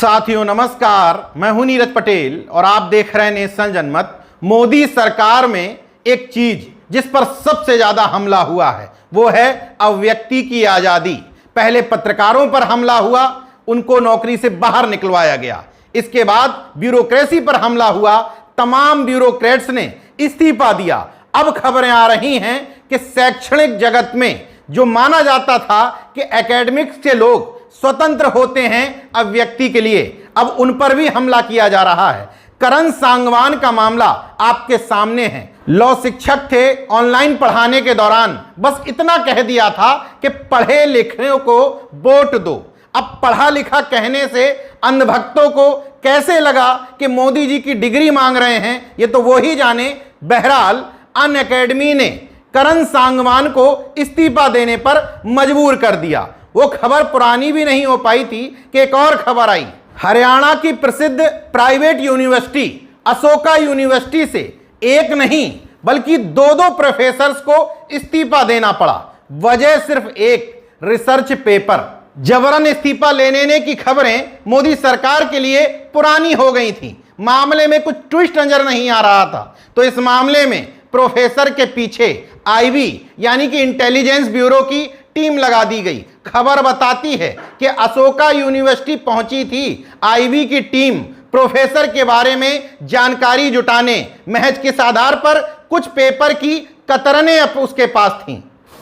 साथियों नमस्कार, मैं हूं नीरज पटेल और आप देख रहे हैं नेशन जनमत। मोदी सरकार में एक चीज जिस पर सबसे ज्यादा हमला हुआ है वो है अभिव्यक्ति की आजादी। पहले पत्रकारों पर हमला हुआ, उनको नौकरी से बाहर निकलवाया गया। इसके बाद ब्यूरोक्रेसी पर हमला हुआ, तमाम ब्यूरोक्रेट्स ने इस्तीफा दिया। अब खबरें आ रही हैं कि शैक्षणिक जगत में जो माना जाता था कि एकेडमिक्स के लोग स्वतंत्र होते हैं अभिव्यक्ति के लिए, अब उन पर भी हमला किया जा रहा है। करण सांगवान का मामला आपके सामने है। लॉ शिक्षक थे, ऑनलाइन पढ़ाने के दौरान बस इतना कह दिया था कि पढ़े लिखने को वोट दो। अब पढ़ा लिखा कहने से अंधभक्तों को कैसे लगा कि मोदी जी की डिग्री मांग रहे हैं, ये तो वो ही जाने। बहरहाल अनअकैडमी ने करण सांगवान को इस्तीफा देने पर मजबूर कर दिया। वो खबर पुरानी भी नहीं हो पाई थी कि एक और खबर आई। हरियाणा की प्रसिद्ध प्राइवेट यूनिवर्सिटी अशोका यूनिवर्सिटी से एक नहीं बल्कि दो प्रोफेसर्स को इस्तीफा देना पड़ा। वजह सिर्फ एक, रिसर्च पेपर। जबरन इस्तीफा लेने की खबरें मोदी सरकार के लिए पुरानी हो गई थी। मामले में कुछ ट्विस्ट नजर नहीं आ रहा था, तो इस मामले में प्रोफेसर के पीछे आईबी यानी कि इंटेलिजेंस ब्यूरो की टीम लगा दी गई। खबर बताती है कि अशोका यूनिवर्सिटी पहुंची थी आईबी की टीम प्रोफेसर के बारे में जानकारी जुटाने। महज किस आधार पर? कुछ पेपर की कतरनें उसके पास थीं।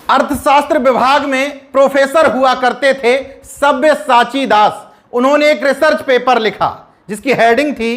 अर्थशास्त्र विभाग में प्रोफेसर हुआ करते थे सब्यसाची दास। उन्होंने एक रिसर्च पेपर लिखा जिसकी हेडिंग थी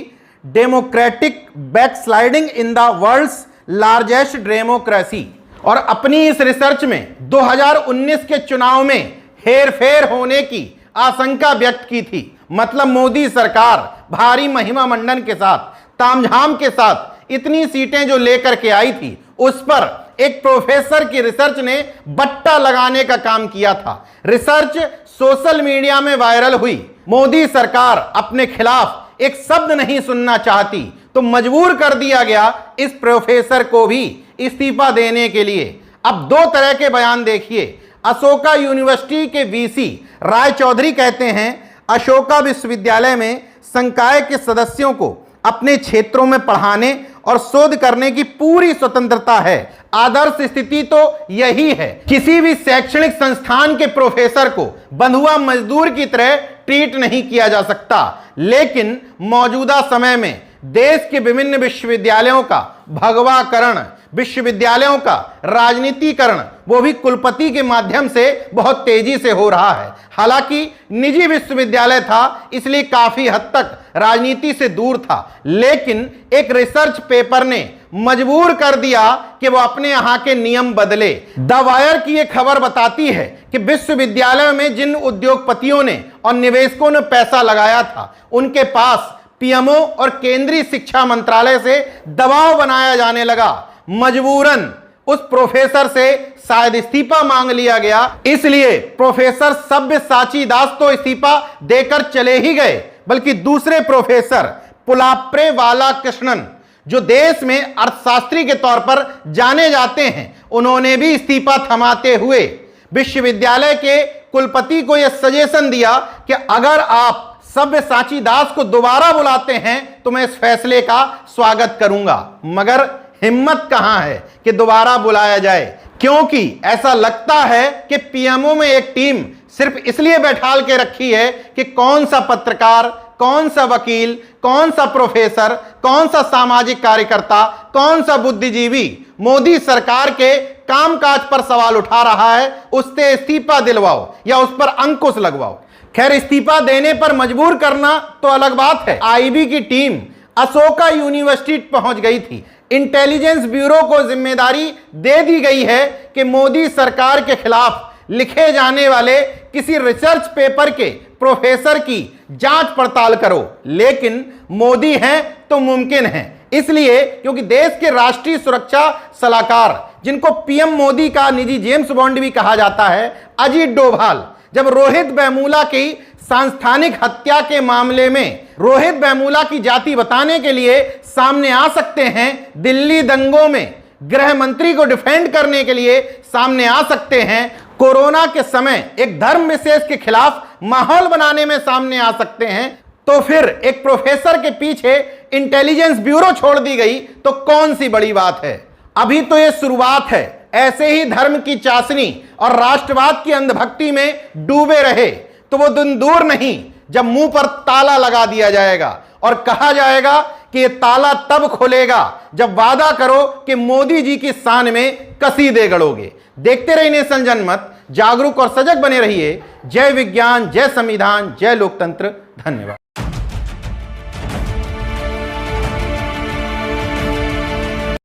democratic backsliding in the world's largest democracy. और अपनी इस रिसर्च में 2019 के चुनाव में हेरफेर होने की आशंका व्यक्त की थी। मतलब मोदी सरकार भारी महिमा मंडन के साथ, तामझाम के साथ इतनी सीटें जो लेकर के आई थी, उस पर एक प्रोफेसर की रिसर्च ने बट्टा लगाने का काम किया था। रिसर्च सोशल मीडिया में वायरल हुई। मोदी सरकार अपने खिलाफ एक शब्द नहीं सुनना चाहती, तो मजबूर कर दिया गया इस प्रोफेसर को भी इस्तीफा देने के लिए। अब दो तरह के बयान देखिए। अशोका यूनिवर्सिटी के वीसी राय चौधरी कहते हैं अशोका विश्वविद्यालय में संकाय के सदस्यों को अपने क्षेत्रों में पढ़ाने और शोध करने की पूरी स्वतंत्रता है। आदर्श स्थिति तो यही है। किसी भी शैक्षणिक संस्थान के प्रोफेसर को बंधुआ मजदूर की तरह ट्रीट नहीं किया जा सकता। लेकिन मौजूदा समय में देश के विभिन्न विश्वविद्यालयों का भगवाकरण, विश्वविद्यालयों का राजनीतिकरण, वो भी कुलपति के माध्यम से बहुत तेजी से हो रहा है। हालांकि निजी विश्वविद्यालय था इसलिए काफी हद तक राजनीति से दूर था, लेकिन एक रिसर्च पेपर ने मजबूर कर दिया कि वो अपने यहां के नियम बदले। द वायर की यह खबर बताती है कि विश्वविद्यालयों में जिन उद्योगपतियों ने और निवेशकों ने पैसा लगाया था, उनके पास पीएमओ और केंद्रीय शिक्षा मंत्रालय से दबाव बनाया जाने लगा। मजबूरन उस प्रोफेसर से शायद इस्तीफा मांग लिया गया। इसलिए प्रोफेसर सब्यसाची दास तो इस्तीफा देकर चले ही गए, बल्कि दूसरे प्रोफेसर पुलाप्रे वाला कृष्णन, जो देश में अर्थशास्त्री के तौर पर जाने जाते हैं, उन्होंने भी इस्तीफा थमाते हुए विश्वविद्यालय के कुलपति को यह सजेशन दिया कि अगर आप सब्यसाची दास को दोबारा बुलाते हैं तो मैं इस फैसले का स्वागत करूंगा। मगर हिम्मत कहां है कि दोबारा बुलाया जाए, क्योंकि ऐसा लगता है कि पीएमओ में एक टीम सिर्फ इसलिए बैठाल के रखी है कि कौन सा पत्रकार, कौन सा वकील, कौन सा प्रोफेसर, कौन सा सामाजिक कार्यकर्ता, कौन सा बुद्धिजीवी मोदी सरकार के कामकाज पर सवाल उठा रहा है, उससे इस्तीफा दिलवाओ या उस पर अंकुश लगवाओ। खैर, इस्तीफा देने पर मजबूर करना तो अलग बात है। आईबी की टीम अशोका यूनिवर्सिटी पहुंच गई थी। इंटेलिजेंस ब्यूरो को जिम्मेदारी दे दी गई है कि मोदी सरकार के खिलाफ लिखे जाने वाले किसी रिसर्च पेपर के प्रोफेसर की जांच पड़ताल करो। लेकिन मोदी हैं तो मुमकिन है, इसलिए क्योंकि देश के राष्ट्रीय सुरक्षा सलाहकार, जिनको पीएम मोदी का निजी जेम्स बॉन्ड भी कहा जाता है, अजीत डोभाल, जब रोहित वेमुला की सांस्थानिक हत्या के मामले में रोहित वेमुला की जाति बताने के लिए सामने आ सकते हैं, दिल्ली दंगों में गृह मंत्री को डिफेंड करने के लिए सामने आ सकते हैं, कोरोना के समय एक धर्म विशेष के खिलाफ माहौल बनाने में सामने आ सकते हैं, तो फिर एक प्रोफेसर के पीछे इंटेलिजेंस ब्यूरो छोड़ दी गई तो कौन सी बड़ी बात है। अभी तो यह शुरुआत है। ऐसे ही धर्म की चाशनी और राष्ट्रवाद की अंधभक्ति में डूबे रहे तो वो दिन दूर नहीं जब मुंह पर ताला लगा दिया जाएगा और कहा जाएगा कि यह ताला तब खुलेगा जब वादा करो कि मोदी जी की शान में कसीदे गढ़ोगे। देखते रहिए नेशन जनमत, जागरूक और सजग बने रहिए। जय विज्ञान, जय संविधान, जय लोकतंत्र। धन्यवाद।